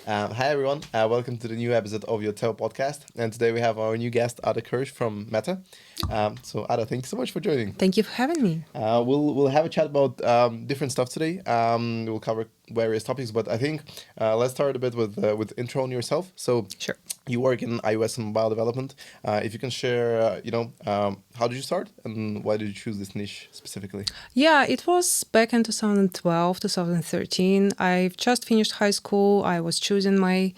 Hi everyone, welcome to the new episode of Yotewo podcast. And today we have our new guest, Ada Kirsch from Meta. So Ada, thank you so much for joining. Thank you for having me. We'll have a chat about different stuff today. We'll cover various topics, but I think let's start a bit with intro on yourself. So Sure. you work in iOS and mobile development. If you can share, how did you start and why did you choose this niche specifically? Yeah, it was back in 2012, 2013. I've just finished high school. I was choosing my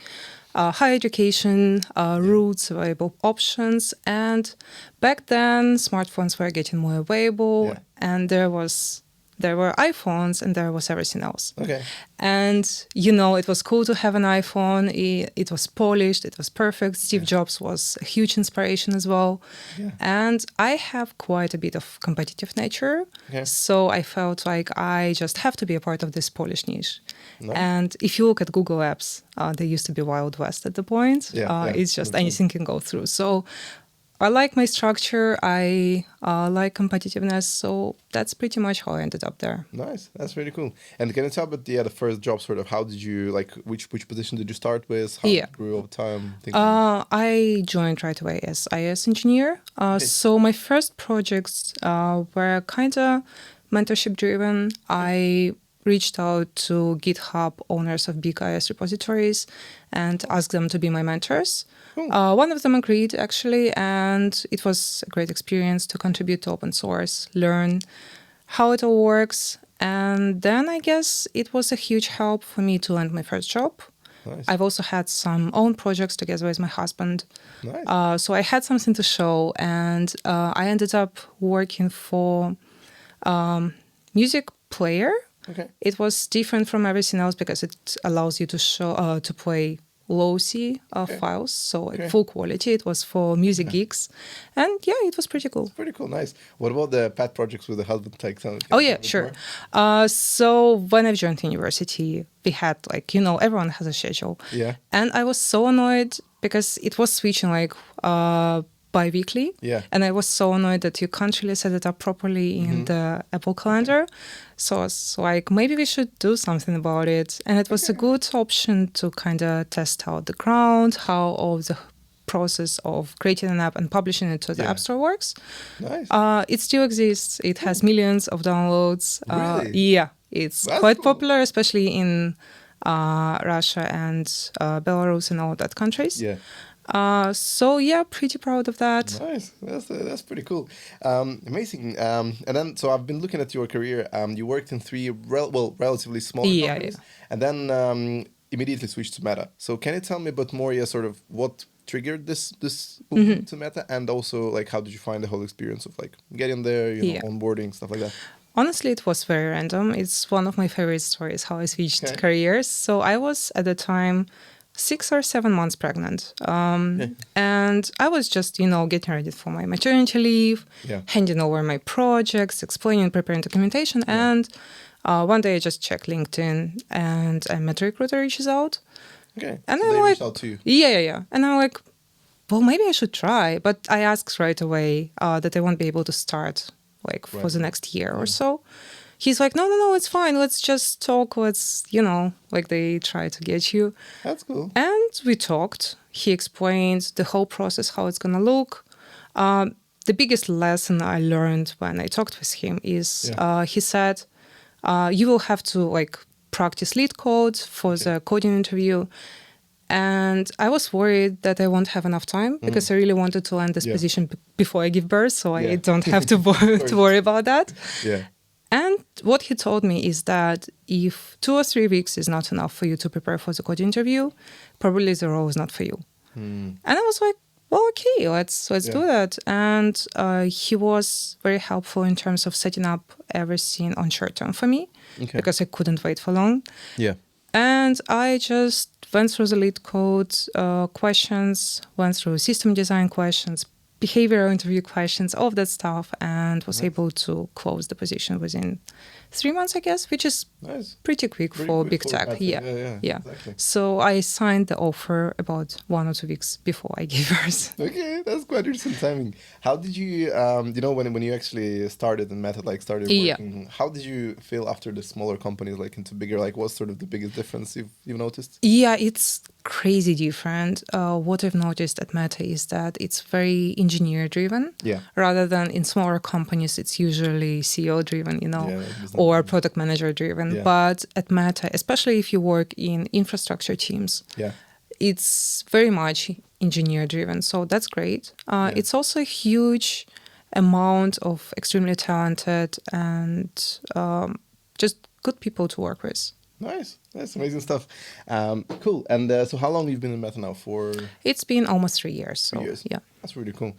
higher education routes, available options. And back then, smartphones were getting more available, Yeah. and there were iPhones and there was everything else. Okay. And, it was cool to have an iPhone. It was polished. It was perfect. Steve Jobs was a huge inspiration as well. Yeah. And I have quite a bit of competitive nature. Okay. So I felt like I just have to be a part of this polished niche. Nice. And if you look at Google Apps, they used to be Wild West at the point. Yeah, It's just 100%. anything can go through. So I like my structure. I like competitiveness. So that's pretty much how I ended up there. Nice, that's really cool. And can you tell about the first job? Sort of, how did you which position did you start with? How Yeah. it grew over time? Things I joined right away as iOS engineer. So my first projects were kind of mentorship driven. I reached out to GitHub owners of big iOS repositories and asked them to be my mentors. One of them agreed, actually, and it was a great experience to contribute to open source, learn how it all works. And then I guess it was a huge help for me to land my first job. Nice. I've also had some own projects together with my husband. Nice. So I had something to show, and I ended up working for music player. Okay. It was different from everything else because it allows you to show to play low-C files, so like Okay. full quality. It was for music geeks, and yeah, it was pretty cool. Pretty cool. Nice. What about the pet projects with the husband? Take some. Oh yeah, sure. So when I joined university, we had everyone has a schedule. Yeah. And I was so annoyed because it was switching bi-weekly. Yeah. And I was so annoyed that you can't really set it up properly in the Apple calendar. So I was like, maybe we should do something about it. And it was a good option to kind of test out the ground, how all the process of creating an app and publishing it to the Yeah. App Store works. Nice. It still exists. It has millions of downloads. Really? Yeah, it's That's quite cool. popular, especially in Russia and Belarus and all that countries. Yeah. So yeah, pretty proud of that. Nice. That's pretty cool. Amazing. And then, so I've been looking at your career. You worked in three relatively small Yeah, companies, and then immediately switched to Meta. So can you tell me a bit more? Yeah, sort of what triggered this move to Meta, and also how did you find the whole experience of getting there, Yeah. onboarding, stuff like that? Honestly, it was very random. It's one of my favorite stories how I switched Okay. careers. So I was at the time 6 or 7 months pregnant. And I was just, getting ready for my maternity leave, Yeah. handing over my projects, explaining, preparing documentation. And one day I just checked LinkedIn and a Meta recruiter reaches out. Okay. And so I'm they like, reached out to you. Yeah. And I'm like, well, maybe I should try. But I asked right away that I won't be able to start for Right. the next year or so. He's like, no, it's fine. Let's just talk. Let's, they try to get you. That's cool. And we talked. He explained the whole process, how it's going to look. The biggest lesson I learned when I talked with him is he said, you will have to practice lead code for the coding interview. And I was worried that I won't have enough time because I really wanted to land this Yeah. position before I give birth, so Yeah. I don't have to to worry about that. Yeah. And what he told me is that if 2 or 3 weeks is not enough for you to prepare for the coding interview, probably the role is not for you. And I was like, well, okay, let's Yeah. do that. And he was very helpful in terms of setting up everything on short term for me Okay. because I couldn't wait for long. Yeah. And I just went through the lead code questions, went through system design questions, behavioral interview questions, all of that stuff, and was able to close the position within 3 months, I guess, which is Nice. pretty quick Pretty for quick big for tech. Meta. Yeah. Exactly. So I signed the offer about 1 or 2 weeks before I gave birth. Okay, that's quite interesting timing. How did you, when you actually started in Meta, like started Yeah. working, how did you feel after the smaller companies, like into bigger, like what's sort of the biggest difference you've noticed? Yeah, it's crazy different. What I've noticed at Meta is that it's very engineer driven, Yeah. rather than in smaller companies, it's usually CEO driven, Yeah, like business or driven. product manager driven. Yeah. But at Meta, especially if you work in infrastructure teams, Yeah. it's very much engineer driven. So that's great. Yeah. It's also a huge amount of extremely talented and just good people to work with. Nice. That's amazing stuff. Cool. And so how long you've been in Meta now? For It's been almost 3 years. So 3 years. yeah. That's really cool.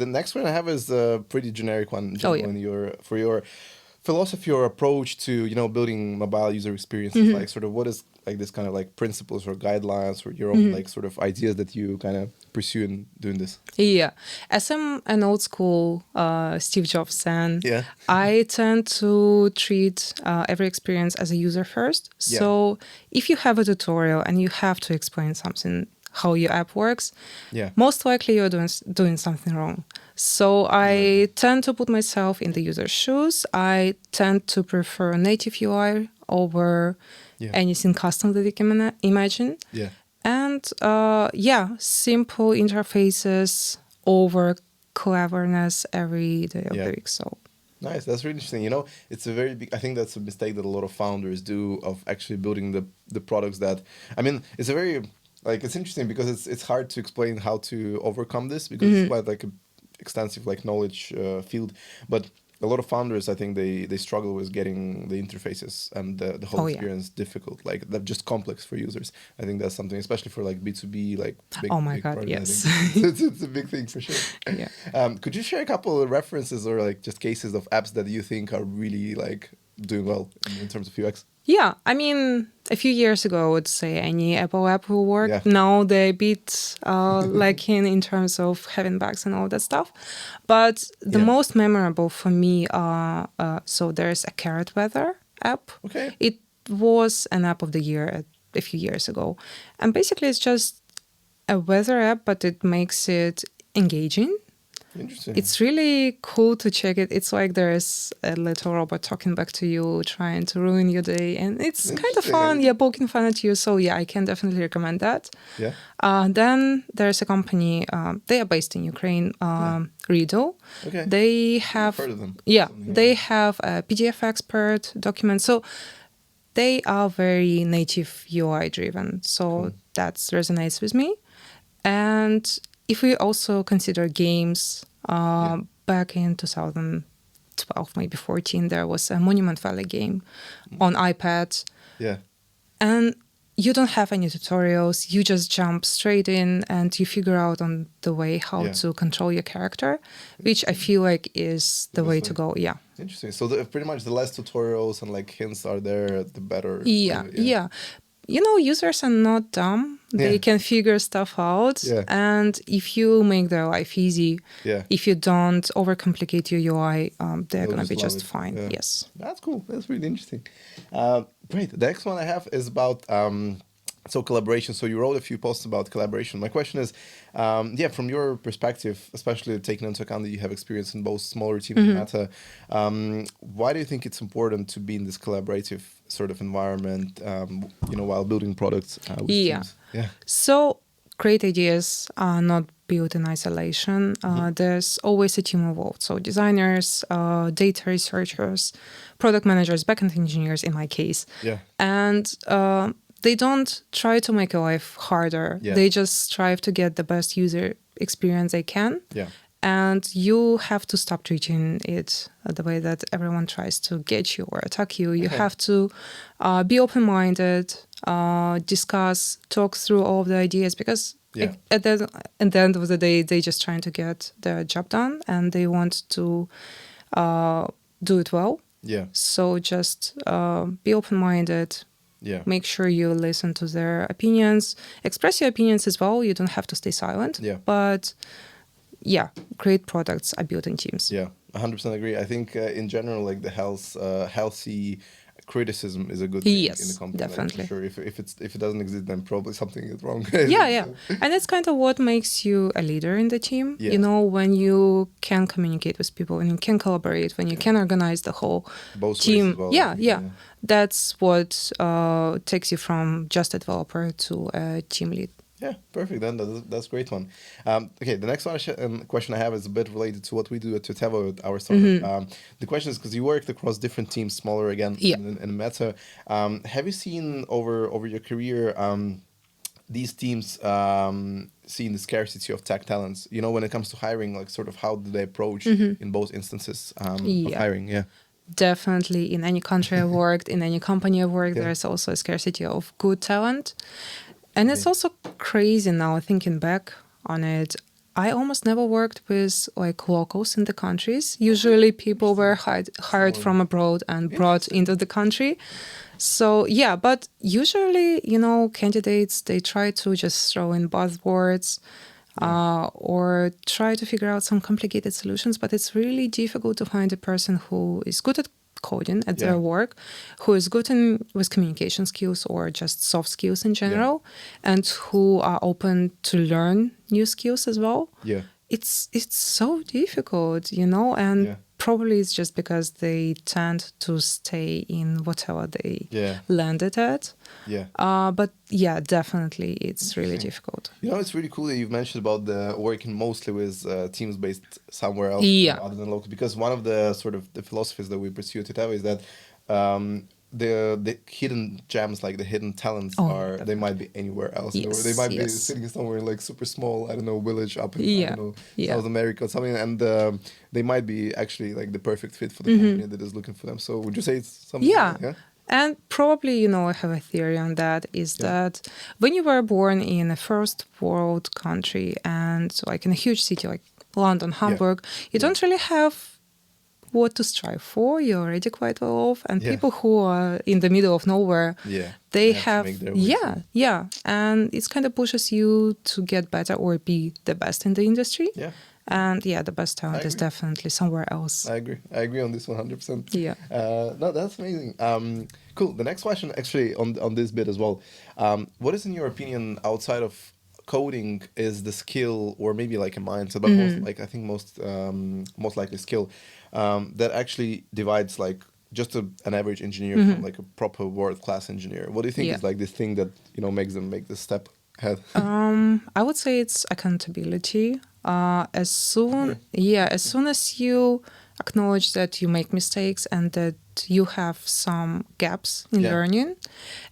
The next one I have is a pretty generic one. Oh, yeah. For your philosophy or approach to building mobile user experiences, like sort of what is like this kind of like principles or guidelines or your own like sort of ideas that you kind of pursue in doing this? Yeah. As I'm an old school Steve Jobs fan, Yeah. I tend to treat every experience as a user first. So if you have a tutorial and you have to explain something, how your app works, Yeah. most likely you're doing something wrong. So I tend to put myself in the user's shoes. I tend to prefer native UI over anything custom that you can imagine. Yeah. And simple interfaces over cleverness every day of the week. So Nice. That's really interesting. It's a very big, I think that's a mistake that a lot of founders do of actually building the products that, I mean, it's a very, like, it's interesting because it's hard to explain how to overcome this because it's quite like a extensive like knowledge field. But a lot of founders, I think they struggle with getting the interfaces and the whole experience difficult. Like they're just complex for users. I think that's something, especially for like B2B, like big, oh my big God, product, yes. I think it's a big thing for sure. Yeah. Could you share a couple of references or like just cases of apps that you think are really like doing well in terms of UX? Yeah, I mean, a few years ago, I would say any Apple app will work. Yeah. Now they're a bit lacking in terms of having bugs and all that stuff. But the most memorable for me are, so there's a Carrot Weather app. Okay. It was an app of the year a few years ago. And basically it's just a weather app, but it makes it engaging. Interesting. It's really cool to check it. It's like there's a little robot talking back to you, trying to ruin your day. And it's kind of fun. Yeah, poking fun at you. So yeah, I can definitely recommend that. Yeah. Then there's a company, they are based in Ukraine, Haiilo. Okay. They have, I've heard of them. yeah, they have a PDF expert document. So they are very native UI driven. So that resonates with me. And if we also consider games, back in 2012, maybe 14, there was a Monument Valley game on iPad. Yeah. And you don't have any tutorials. You just jump straight in and you figure out on the way how to control your character, which I feel like is the way to go. Yeah. Interesting. So pretty much the less tutorials and like hints are there, the better. Yeah. Users are not dumb. They can figure stuff out. Yeah. And if you make their life easy, if you don't overcomplicate your UI, they're going to be just fine. Yeah. Yes. That's cool. That's really interesting. Great. The next one I have is about collaboration. So you wrote a few posts about collaboration. My question is, from your perspective, especially taking into account that you have experience in both smaller teams and Meta, why do you think it's important to be in this collaborative sort of environment, while building products with teams? Yeah. So great ideas are not built in isolation. There's always a team involved. So designers, data researchers, product managers, backend engineers in my case. Yeah. And they don't try to make your life harder. Yeah. They just strive to get the best user experience they can. Yeah. And you have to stop treating it the way that everyone tries to get you or attack you. You have to be open-minded, discuss, talk through all of the ideas, because at the end of the day, they're just trying to get their job done and they want to do it well. Yeah. So just be open-minded. Yeah. Make sure you listen to their opinions. Express your opinions as well. You don't have to stay silent. Yeah. But great products are built in teams. Yeah, 100% agree. I think in general, like the healthy criticism is a good thing in the Yes, company. Like, definitely. for sure, if it doesn't exist, then probably something is wrong. Yeah. And it's kind of what makes you a leader in the team. Yes. You know, when you can communicate with people, when you can collaborate, when you can organize the whole Both ways team. as well. Yeah. That's what takes you from just a developer to a team lead. Yeah, perfect. Then that's a great one. Okay, the next one question I have is a bit related to what we do at Yotewo, our startup. The question is, because you worked across different teams, smaller again, in Meta. Have you seen over your career these teams seeing the scarcity of tech talents? You know, when it comes to hiring, like sort of how do they approach in both instances of hiring? Yeah. Definitely, in any country I've worked, in any company I've worked, there's also a scarcity of good talent. And it's also crazy now, thinking back on it. I almost never worked with like locals in the countries. Usually people were hired from abroad and brought into the country. So yeah, but usually, you know, candidates, they try to just throw in buzzwords or try to figure out some complicated solutions. But it's really difficult to find a person who is good at coding at their work, who is good with communication skills or just soft skills in general, and who are open to learn new skills as well. Yeah. It's so difficult, you know, and probably it's just because they tend to stay in whatever they landed at. Yeah. But yeah, definitely it's really difficult. You know, it's really cool that you've mentioned about the working mostly with teams based somewhere else other than local, because one of the sort of the philosophies that we pursue at Yotewo is that the hidden gems, like the hidden talents, they might be anywhere else. Yes, they might be sitting somewhere like super small, I don't know, village up in I don't know, South America or something, and they might be actually like the perfect fit for the company that is looking for them. So would you say it's something? Yeah. And probably, you know, I have a theory on that, is that when you were born in a first world country and like in a huge city like London, Hamburg, you don't really have what to strive for. You're already quite well off. And people who are in the middle of nowhere, they have and it kind of pushes you to get better or be the best in the industry. And the best talent is definitely somewhere else. I agree on this 100%. Yeah. No, that's amazing. Cool. The next question, actually, on this bit as well. What is, in your opinion, outside of coding, is the skill, or maybe like a mindset, but most likely skill, that actually divides like just an average engineer from like a proper world-class engineer? What do you think is like this thing that, you know, makes them make this step ahead? I would say it's accountability. As soon as you acknowledge that you make mistakes and that you have some gaps in learning,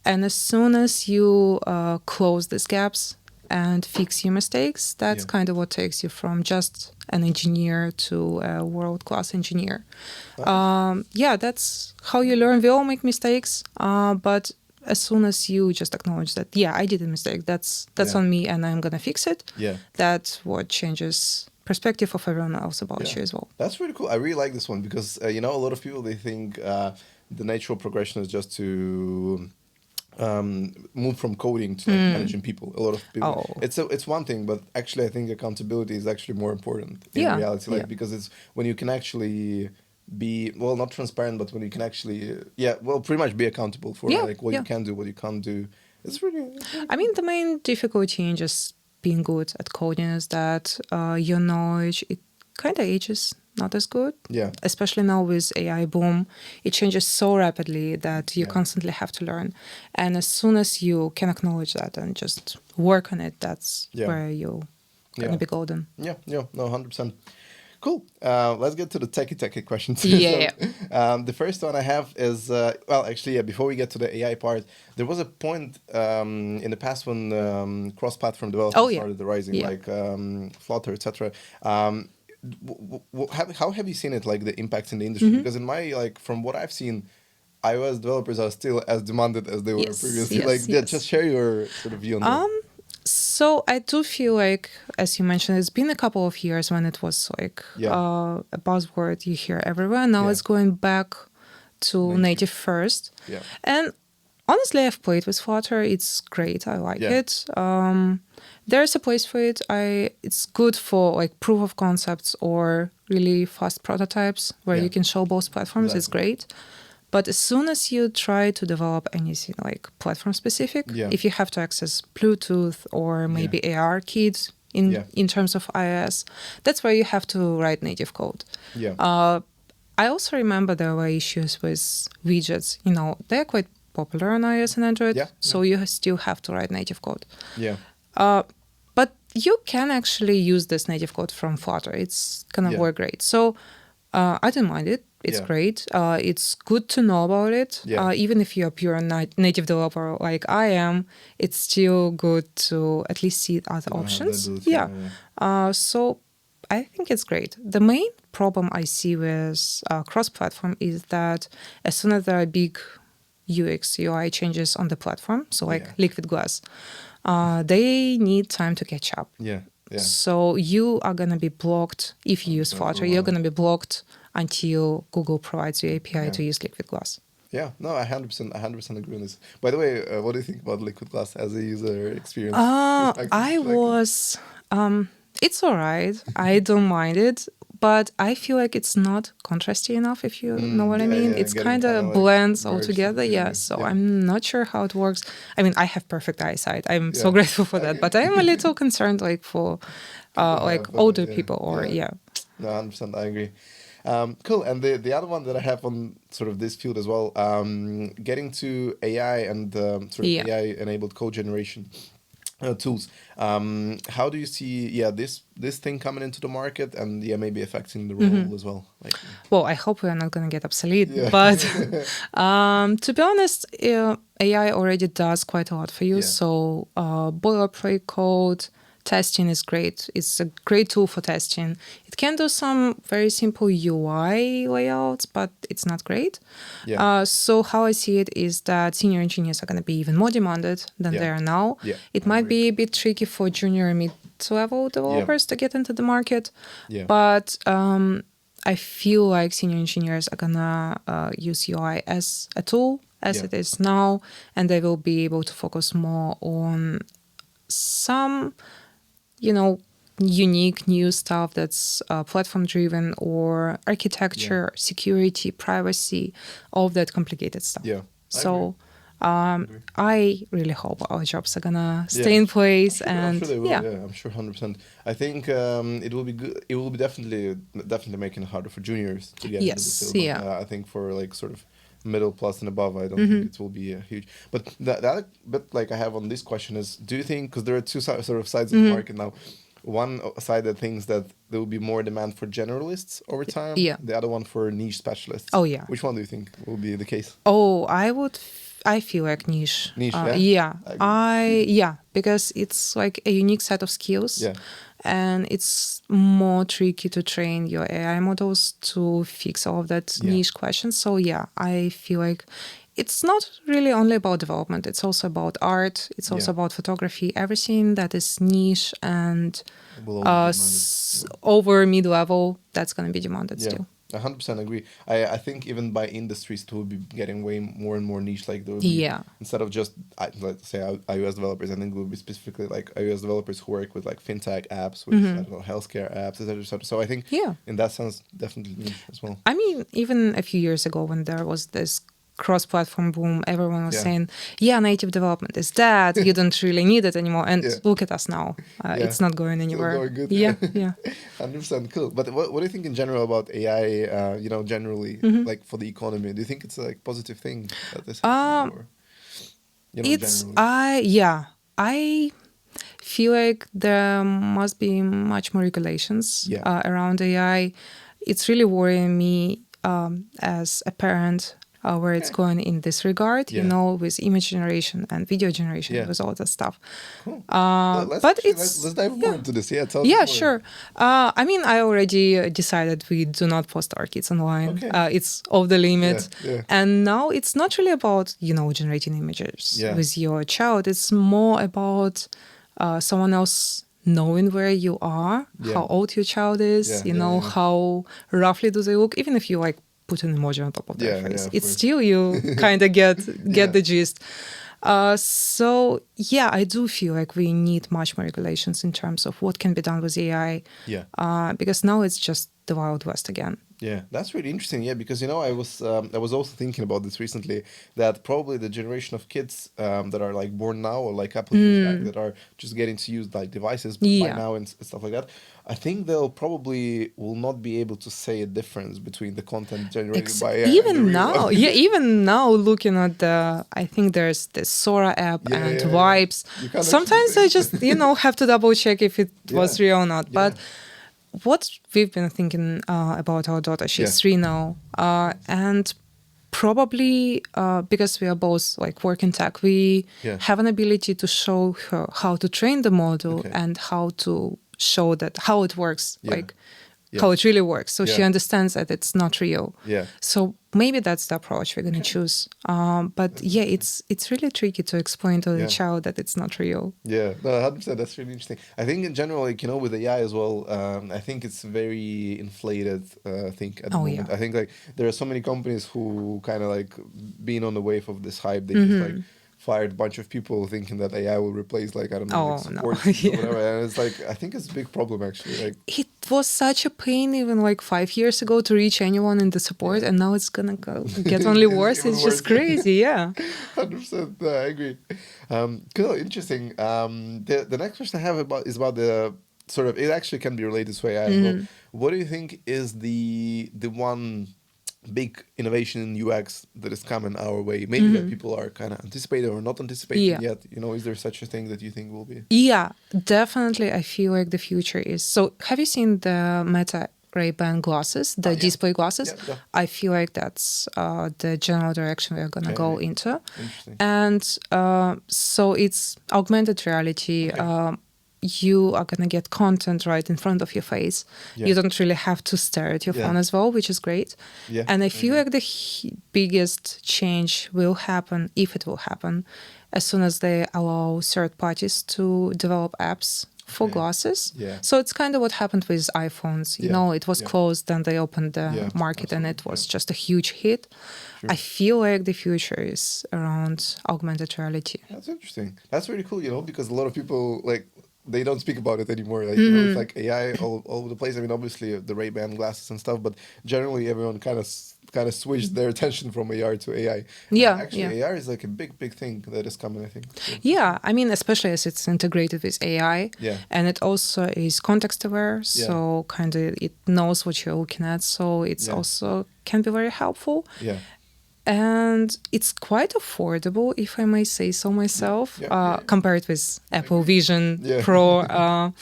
and as soon as you close these gaps and fix your mistakes, that's kind of what takes you from just an engineer to a world-class engineer. That's how you learn. We all make mistakes, but as soon as you just acknowledge that, I did a mistake, that's on me and I'm gonna fix it, that's what changes perspective of everyone else about you as well. That's really cool. I really like this one because, you know, a lot of people, they think the natural progression is just to move from coding to like, managing people. A lot of people, it's one thing, but actually I think accountability is actually more important in reality, like because it's when you can actually be, well, not transparent, but when you can actually pretty much be accountable for like what you can do, what you can't do. It's really I mean, the main difficulty in just being good at coding is that your knowledge, it kind of ages not as good. Especially now with AI boom, it changes so rapidly that you constantly have to learn. And as soon as you can acknowledge that and just work on it, that's where you're gonna be golden. No, 100%. Cool. Let's get to the techie questions. The first one I have is, before we get to the AI part, there was a point in the past when cross-platform development started rising, like Flutter, etc. How have you seen it, like the impact in the industry? Because in my, like, from what I've seen, iOS developers are still as demanded as they were previously. Just share your sort of view on that. So I do feel like, as you mentioned, it's been a couple of years when it was like a buzzword you hear everywhere. Now it's going back to native first. And Honestly, I've played with Flutter. It's great. I like Yeah. it. There's a place for it. It's good for like proof of concepts or really fast prototypes where Yeah. you can show both platforms. It's Exactly. great. But as soon as you try to develop anything like platform specific, Yeah. if you have to access Bluetooth or maybe AR-Kit in terms of iOS, that's where you have to write native code. Yeah. I also remember there were issues with widgets. They're quite popular on iOS and Android, Yeah, so you still have to write native code. Yeah. But you can actually use this native code from Flutter. It's gonna Yeah. work great. So I don't mind it. It's Yeah. great. It's good to know about it. Yeah. Even if you're a pure native developer like I am, it's still good to at least see other options. So I think it's great. The main problem I see with cross-platform is that as soon as there are big UX, UI changes on the platform, so like Liquid Glass, they need time to catch up. Yeah. So you are going to be blocked if you use Flutter. You're going to be blocked until Google provides you API to use Liquid Glass. Yeah, no, I 100% agree on this. By the way, what do you think about Liquid Glass as a user experience? It's all right. I don't mind it, but I feel like it's not contrasty enough, if you know what I mean. It's kind of blends all together. Yeah, so I'm not sure how it works. I mean, I have perfect eyesight. I'm so grateful for that, but I'm a little concerned for older people or No, 100%, I agree. Cool. And the other one that I have on sort of this field as well, getting to AI and AI-enabled code generation tools. How do you see this thing coming into the market and maybe affecting the role as well? Well, I hope we're not going to get obsolete, but to be honest, AI already does quite a lot for you. So boilerplate code, testing is great. It's a great tool for testing. It can do some very simple UI layouts, but it's not great. So how I see it is that senior engineers are going to be even more demanded than they are now. It might be a bit tricky for junior and mid-level developers to get into the market. But I feel like senior engineers are going to use UI as a tool as it is now, and they will be able to focus more on some unique new stuff that's platform driven or architecture, security, privacy, all of that complicated stuff. So I really hope our jobs are gonna stay in place. I'm sure they will. I'm sure 100%. I think it will be good. It will be definitely making it harder for juniors to get into the field. I think for sort of middle plus and above, I don't think it will be huge. But the other bit I have on this question is, do you think, because there are two sort of sides of the market now, one side that thinks that there will be more demand for generalists over time, the other one for niche specialists. Which one do you think will be the case? I feel like niche. Niche, Because it's like a unique set of skills. And it's more tricky to train your AI models to fix all of that niche questions. So I feel like it's not really only about development. It's also about art. It's also about photography. Everything that is niche and over mid-level, that's going to be demanded still. 100% agree. I think even by industries it will be getting way more and more niche. There will be, instead of just let's say iOS developers, I think it will be specifically iOS developers who work with fintech apps, with I don't know, healthcare apps, etc. So I think in that sense, definitely niche as well. I mean, even a few years ago when there was this cross-platform boom, everyone was saying, native development is dead. You don't really need it anymore. And look at us now. It's not going anywhere. Still going good. Yeah. 100% cool. But what do you think in general about AI, generally, for the economy? Do you think it's a positive thing that this happens? I feel like there must be much more regulations around AI. It's really worrying me as a parent where it's going in this regard, with image generation and video generation, with all that stuff. Cool. Let's dive more into this. Tell me more. Sure. I mean, I already decided we do not post our kids online. It's off the limit. And now it's not really about, generating images with your child. It's more about someone else knowing where you are, how old your child is, how roughly do they look, even if you put an emoji on top of their face. of It's course. still you kind of get Yeah. the gist. So yeah, I do feel like we need much more regulations in terms of what can be done with AI. Yeah. Because now it's just the Wild West again. Yeah, that's really interesting. Yeah, because I was also thinking about this recently, that probably the generation of kids that are like born now, or like a couple of years back, that are just getting to use like devices by Yeah. now and stuff like that. I think they'll probably will not be able to say a difference between the content generated by AI and the Even real now, one. yeah, even now, looking at I think there's the Sora app Yeah, and yeah, yeah. Vibes. You can't actually Sometimes say. I just, have to double check if it was Yeah. real or not. Yeah. But what we've been thinking about our daughter, she's Yeah. 3 now, and probably because we are both like working tech, we Yeah. have an ability to show her how to train the model Okay. and how to show that how it works, Yeah. like Yeah. how it really works. So she Yeah. understands that it's not real. Yeah. So maybe that's the approach we're gonna choose. But yeah, it's really tricky to explain to the Yeah. child that it's not real. Yeah, no, 100%. That's really interesting. I think in general, like, with AI as well, I think it's very inflated thing at the Oh, moment. yeah. I think like there are so many companies who kind of like being on the wave of this hype. They just like fired a bunch of people thinking that AI will replace like, I don't know, like Oh, no. support teams or Yeah. whatever. And it's like, I think it's a big problem actually. Like, It was such a pain even like 5 years ago to reach anyone in the support, Yeah. and now it's gonna get only It's worse. even It's just worse. crazy, yeah. 100%. I agree. Cool, interesting. The next question I have is about the sort of, it actually can be related to AI as well. What do you think is the one big innovation in UX that is coming our way? Maybe that people are kind of anticipating or not anticipating Yeah. yet. Is there such a thing that you think will be? Yeah, definitely. I feel like the future is. So, have you seen the Meta Ray-Ban glasses, the Yeah. display glasses? Yeah, yeah. I feel like that's the general direction we're gonna Okay. go into. Interesting. And so it's augmented reality. Okay. You are gonna get content right in front of your face. Yeah. You don't really have to stare at your Yeah. phone as well, which is great. Yeah, And I I feel agree. like the biggest change will happen, if it will happen, as soon as they allow third parties to develop apps for Okay. glasses. Yeah. So it's kind of what happened with iPhones. Yeah. It was Yeah. closed, then they opened the Yeah, market, and it absolutely, was yeah. just a huge hit. Sure. I feel like the future is around augmented reality. That's interesting. That's really cool, because a lot of people like they don't speak about it anymore. Like it's like AI all over the place. I mean, obviously the Ray-Ban glasses and stuff, but generally everyone kind of switched their attention from AR to AI. And Yeah, actually, yeah. AR is like a big thing that is coming, I think. So, Yeah, I mean, especially as it's integrated with AI, Yeah. and it also is context aware, so kind of it knows what you're looking at, so it's Yeah. also can be very helpful. Yeah. And it's quite affordable, if I may say so myself, Yeah. compared with Apple Vision Yeah. Pro.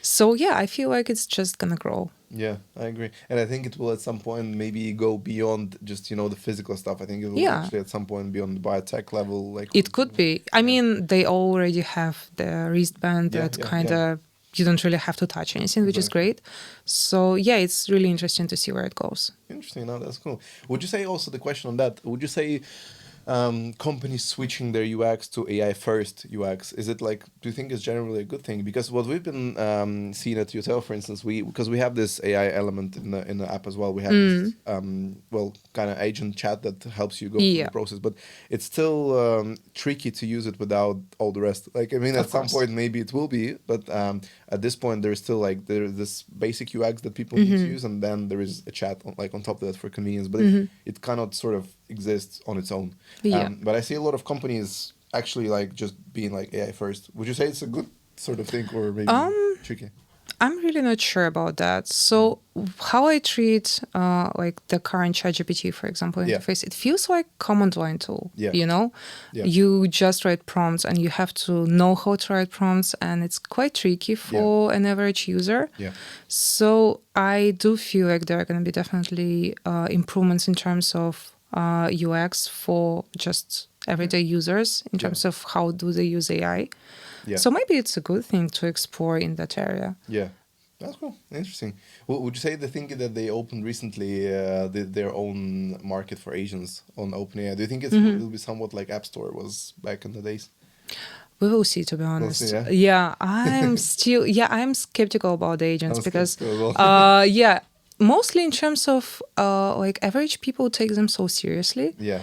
So yeah, I feel like it's just gonna grow. Yeah, I agree. And I think it will at some point maybe go beyond just, the physical stuff. I think it will Yeah. actually at some point be on the biotech level. Like It could be. I mean, they already have the wristband Yeah, that yeah, kind of you don't really have to touch anything, which is Exactly. great. So yeah, it's really interesting to see where it goes. Interesting. No, that's cool. Would you say also the question on that? Would you say companies switching their UX to AI first UX, is it like, do you think it's generally a good thing? Because what we've been seeing at Yotewo, for instance, because we have this AI element in the app as well. We have this kind of agent chat that helps you go through the process, but it's still tricky to use it without all the rest. Like, I mean, at some point maybe it will be, but at this point there's still like there's this basic UX that people need to use, and then there is a chat on top of that for convenience, but it cannot sort of exist on its own. Yeah. But I see a lot of companies actually like just being like AI first. Would you say it's a good sort of thing, or maybe tricky? I'm really not sure about that. So how I treat like the current ChatGPT, for example, interface, it feels like command line tool. Yeah. Yeah. You just write prompts, and you have to know how to write prompts, and it's quite tricky for an average user. Yeah. So I do feel like there are going to be definitely improvements in terms of UX for just everyday users in terms of how do they use AI. Yeah. So maybe it's a good thing to explore in that area. Yeah. That's cool. Interesting. Well, would you say the thing that they opened recently, their own market for agents on OpenAI, do you think it will be somewhat like App Store was back in the days? We will see, to be honest. see, Yeah, I'm still, I'm skeptical about the agents I'm because, skeptical as well. yeah, mostly in terms of like average people take them so seriously. Yeah.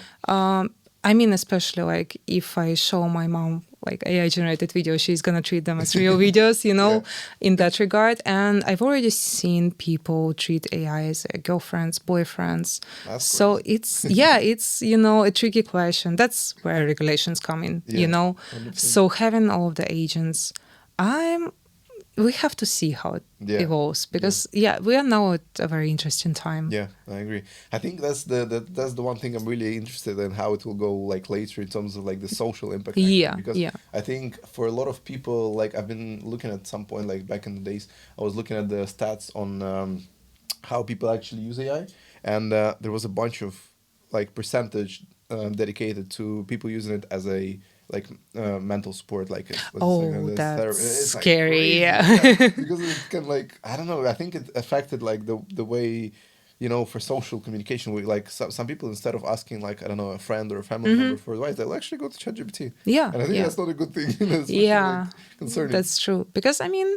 I mean, especially like if I show my mom like AI generated videos, she's gonna treat them as real videos, Yeah. in that regard. And I've already seen people treat AI as girlfriends, boyfriends. That's So crazy. it's a tricky question. That's where regulations come in, Yeah, 100%. So having all of the agents, we have to see how it Yeah. evolves because we are now at a very interesting time. Yeah, I agree. I think that's the one thing I'm really interested in, how it will go like later in terms of like the social impact. Actually, Yeah, because yeah. I think for a lot of people, like I've been looking at some point, like back in the days, I was looking at the stats on how people actually use AI, and there was a bunch of like percentage dedicated to people using it as a like mental support, like That's it's like scary. crazy, Yeah. because it can like I don't know. I think it affected like the way, for social communication. We like some people, instead of asking like I don't know, a friend or a family member for advice, they'll actually go to ChatGPT. Yeah, And I think yeah. that's not a good thing. Especially, Yeah, like, concerning. that's true. Because I mean,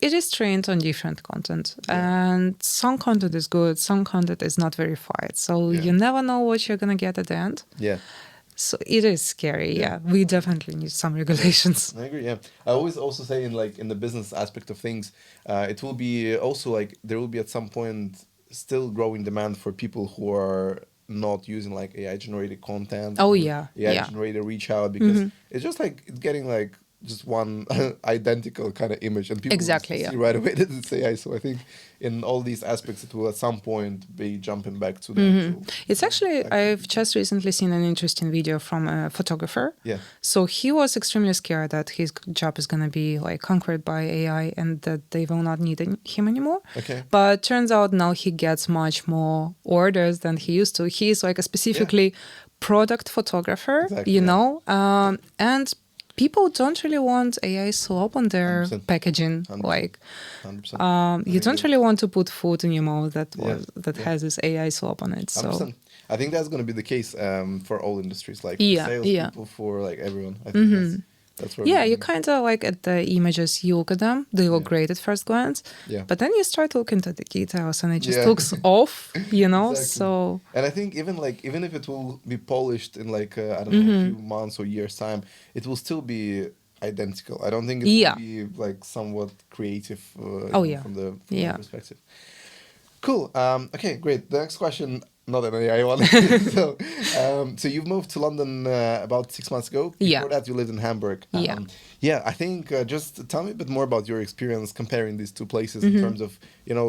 it is trained on different content, and some content is good, some content is not verified. So Yeah. you never know what you're gonna get at the end. Yeah. So it is scary. Yeah, we definitely need some regulations. I agree. Yeah, I always also say in the business aspect of things, it will be also like there will be at some point still growing demand for people who are not using like AI generated content. Oh or yeah, AI yeah. generated reach out, because it's just like it's getting like just one identical kind of image, and people Exactly, will see yeah. right away that it's AI. So I think in all these aspects, it will at some point be jumping back to the actual. It's actually, I've just recently seen an interesting video from a photographer. Yeah. So he was extremely scared that his job is going to be like conquered by AI and that they will not need him anymore. Okay. But turns out now he gets much more orders than he used to. He's like a specifically product photographer, Exactly, yeah. and people don't really want AI slop on their 100%. packaging. 100%. Like, 100%. you don't really want to put food in your mouth that Yeah. has this AI slop on it. So 100%. I think that's going to be the case for all industries, like Yeah, sales yeah. people, for like everyone. I think that's where yeah, we're you going. kind of like at the images, you look at them, they look great at first glance, Yeah. but then you start looking at the details and it just Yeah. looks off, Exactly. So And I think even if it will be polished in like I don't know, a few months or years time, it will still be identical. I don't think it will be like somewhat creative from the perspective. Cool. Okay, great. The next question, not an AI one. So you've moved to London about 6 months ago. Before that, you lived in Hamburg. I think just tell me a bit more about your experience comparing these two places in terms of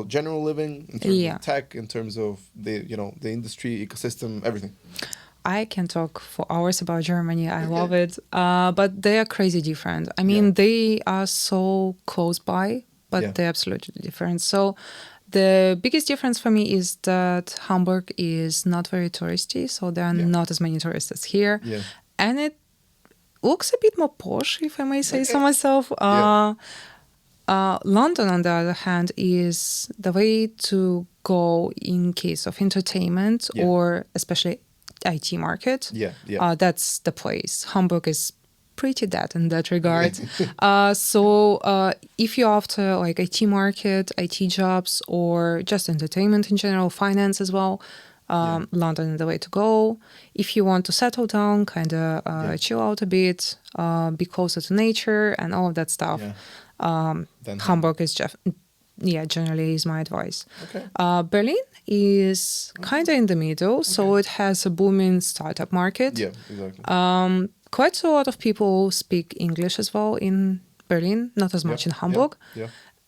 general living, in terms of tech, in terms of the industry ecosystem, everything. I can talk for hours about Germany. I love it. But they are crazy different. I mean, they are so close by, but they're absolutely different. So the biggest difference for me is that Hamburg is not very touristy. So there are not as many tourists as here. Yeah. And it looks a bit more posh, if I may say so myself. London, on the other hand, is the way to go in case of entertainment or especially IT market. That's the place. Hamburg is pretty dead in that regard. So if you're after like IT market, IT jobs, or just entertainment in general, finance as well, London is the way to go. If you want to settle down, kind of chill out a bit, be closer to nature and all of that stuff, Hamburg is generally is my advice. Berlin is kind of in the middle, so it has a booming startup market. Yeah, exactly. Quite a lot of people speak English as well in Berlin, not as much in Hamburg.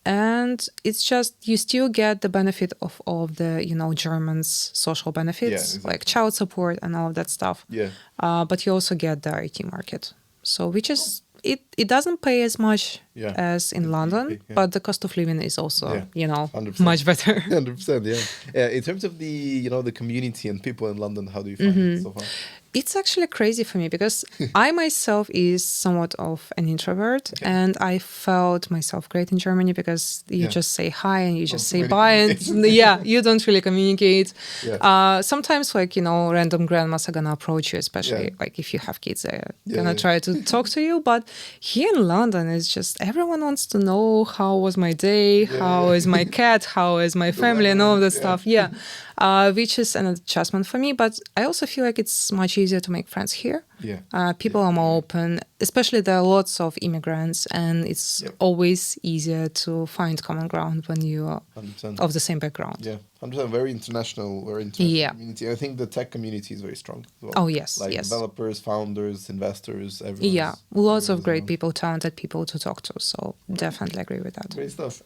And it's just, you still get the benefit of all of the, Germans' social benefits, like child support and all of that stuff. But you also get the IT market. So which is, it doesn't pay as much as in London, but the cost of living is also, 100%. much better. 100%, yeah. In terms of the, the community and people in London, how do you find it so far? It's actually crazy for me because I myself is somewhat of an introvert, and I felt myself great in Germany because you just say hi and you just say bye, and you don't really communicate. Sometimes random grandmas are gonna approach you, especially like if you have kids, they're gonna try to talk to you. But here in London, it's just everyone wants to know how was my day, how is my cat, how is my family, and all of that stuff. Yeah, which is an adjustment for me. But I also feel like it's much easier to make friends here. Yeah. People are more open, especially there are lots of immigrants, and it's always easier to find common ground when you are 100%. of the same background. Yeah, 100%. Very international community. I think the tech community is very strong as well. Oh, yes, like yes. developers, founders, investors, everyone. Yeah, lots of great people, talented people to talk to. So definitely agree with that. Great stuff.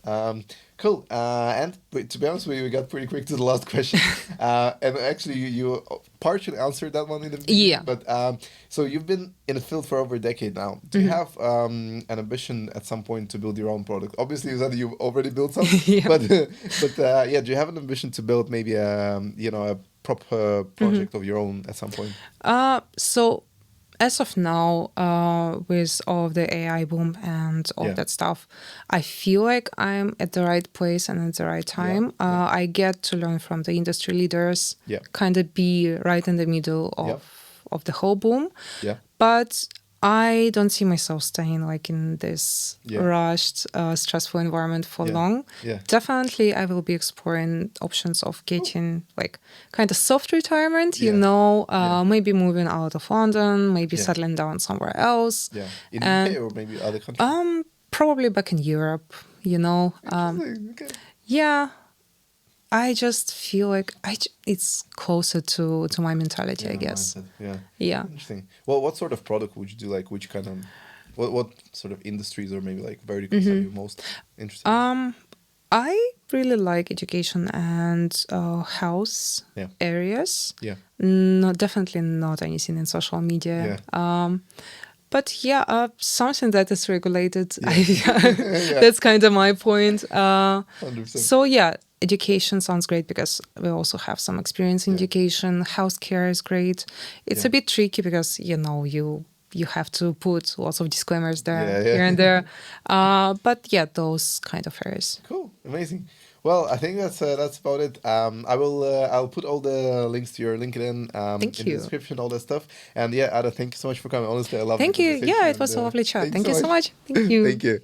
Cool. And to be honest with you, we got pretty quick to the last question. And actually, you partially answered that one in the beginning. Yeah. But so you've been in the field for over a decade now. Do you have an ambition at some point to build your own product? Obviously, you said you've already built some. Yeah. But yeah, do you have an ambition to build maybe a proper project of your own at some point? So as of now, with all of the AI boom and all that stuff, I feel like I'm at the right place and at the right time. I get to learn from the industry leaders, kind of be right in the middle of the whole boom. Yeah. But I don't see myself staying like in this rushed, stressful environment for long. Yeah. Definitely, I will be exploring options of getting like kind of soft retirement, maybe moving out of London, maybe settling down somewhere else. Yeah, in UK or maybe other countries? Probably back in Europe, Okay. Yeah. I just feel like it's closer to my mentality, I guess. Mindset. Yeah. Yeah. Interesting. Well, what sort of product would you do? Like, which kind of, what sort of industries or maybe like verticals are you most interested in? I really like education and health areas. Yeah. Definitely not anything in social media. But something that is regulated. That's kind of my point. 100%. So education sounds great because we also have some experience in education. Healthcare is great. It's a bit tricky because you have to put lots of disclaimers there here and there. But those kind of areas. Cool, amazing. Well, I think that's about it. I'll put all the links to your LinkedIn in the description, all that stuff. And Ada, thank you so much for coming. Honestly, I love it. Thank you. Yeah, it was a lovely chat. Thank you so much. Thank you. Thank you.